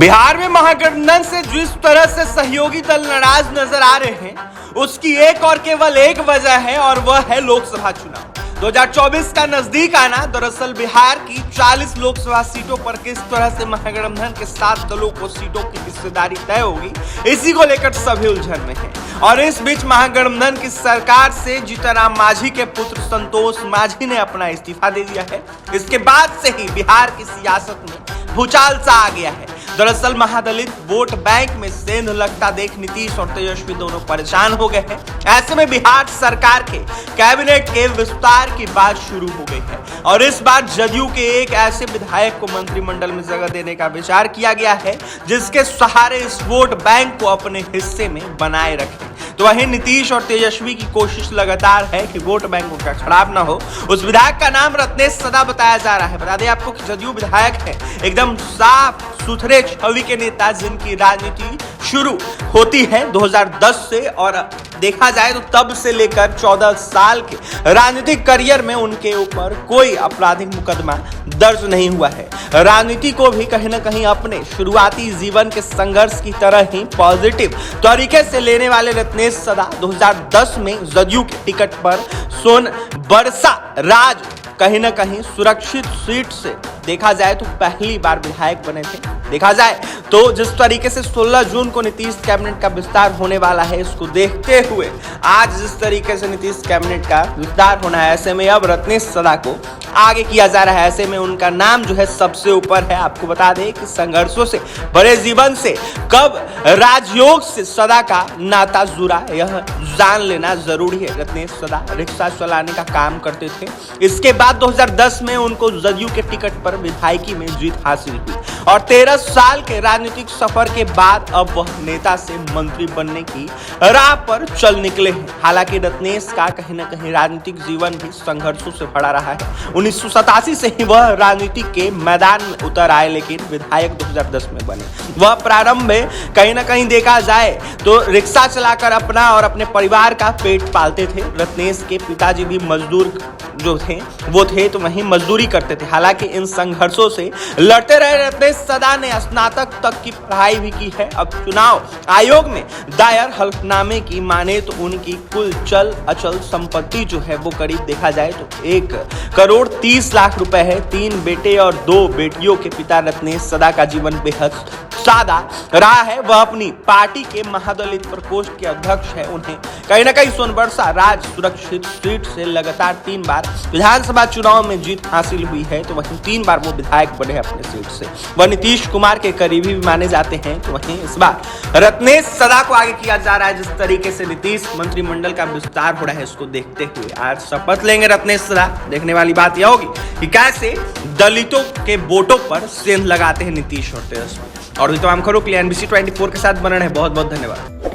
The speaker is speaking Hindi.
बिहार में महागठबंधन से जिस तरह से सहयोगी दल नाराज नजर आ रहे हैं, उसकी एक और केवल एक वजह है और वह है लोकसभा चुनाव 2024 का नजदीक आना। दरअसल बिहार की 40 लोकसभा सीटों पर किस तरह से महागठबंधन के 7 दलों को सीटों की हिस्सेदारी तय होगी, इसी को लेकर सभी उलझन में हैं। और इस बीच महागठबंधन की सरकार से जीतनराम मांझी के पुत्र संतोष मांझी ने अपना इस्तीफा दे दिया है। इसके बाद से ही बिहार की सियासत में भूचाल सा आ गया है। दरअसल महादलित वोट बैंक में सेंध लगता देख नीतीश और तेजस्वी दोनों परेशान हो गए हैं। ऐसे में बिहार सरकार के कैबिनेट के विस्तार की बात शुरू हो गई है और इस बार जदयू के एक ऐसे विधायक को मंत्रिमंडल में जगह देने का विचार किया गया है जिसके सहारे इस वोट बैंक को अपने हिस्से में बनाए रखें। तो वहीं नीतीश और तेजस्वी की कोशिश लगातार है कि वोट बैंक का खराब ना हो। उस विधायक का नाम रत्नेश सदा बताया जा रहा है। बता दें आपको कि जदयू विधायक है, एकदम साफ सुथरे छवि के नेता जिनकी राजनीति शुरू होती है 2010 से और देखा जाए तो तब से लेकर 14 साल के राजनीतिक करियर में उनके ऊपर कोई आपराधिक मुकदमा दर्ज नहीं हुआ है। राजनीति को भी कहीं ना कहीं अपने शुरुआती जीवन के संघर्ष की तरह ही पॉजिटिव तरीके से लेने वाले रत्नेश सदा 2010 में जदयू के टिकट पर सोनबरसा राज कहीं ना कहीं सुरक्षित सीट से देखा जाए तो पहली बार विधायक बने थे। देखा जाए तो जिस तरीके से 16 जून को नीतीश कैबिनेट का विस्तार होने वाला है, इसको देखते हुए आज जिस तरीके से नीतीश कैबिनेट का विस्तार होना है, ऐसे में अब रत्नेश सदा को आगे किया जा रहा है। ऐसे में उनका नाम जो है सबसे ऊपर है। आपको बता दें कि संघर्षों से बड़े जीवन से कब राजयोग से सदा का नाता जुड़ा, यह जान लेना जरूरी है। रत्नेश सदा रिक्शा चलाने का काम करते थे। इसके बाद 2010 में उनको जदयू के टिकट पर विधायकी में जीत हासिल हुई और 13 साल के राजनीतिक सफर के बाद अब वह नेता से मंत्री बनने की राह पर चल निकले हैं। हालांकि रत्नेश का कहीं न कहीं राजनीतिक जीवन भी संघर्षों से भरा रहा है। 1987 से ही वह राजनीति के मैदान में उतर आए, लेकिन विधायक 2010 में बने। वह प्रारंभ में कहीं न कहीं देखा जाए तो रिक्शा चलाकर अपना और अपने परिवार का पेट पालते थे। रत्नेश के पिताजी भी मजदूर जो थे वो थे, तो वहीं मजदूरी करते थे। हालांकि इन संघर्षों से लड़ते रहे रत्नेश सदा ने स्नातक तक की पढ़ाई भी की है। अब चुनाव आयोग में दायर हलफनामे की माने तो उनकी कुल चल अचल संपत्ति जो है वो करीब देखा जाए तो 1,30,00,000 रुपए है। 3 बेटे और 2 बेटियों के पिता रत्नेश सदा का जीवन बेहद सादा रहा है। वह अपनी पार्टी के महादलित प्रकोष्ठ के अध्यक्ष है। उन्हें कहीं ना कहीं सोनबरसा राज सुरक्षित सीट से लगातार 3 बार विधानसभा चुनाव में जीत हासिल हुई है, तो वहीं 3 बार वो विधायक बने अपने सीट से। वह नीतीश कुमार के करीबी भी माने जाते हैं। तो वहीं इस बार रत्नेश सदा को आगे किया जा रहा है। जिस तरीके से नीतीश मंत्रिमंडल का विस्तार हो रहा है, इसको देखते हुए आज शपथ लेंगे रत्नेश सदा। देखने वाली बात यह होगी कि कैसे दलितों के वोटों पर सेंध लगाते हैं नीतीश और तेजस्वी। और भी तमाम खबरों के लिए NBC 24 के साथ बने रहें। बहुत बहुत धन्यवाद।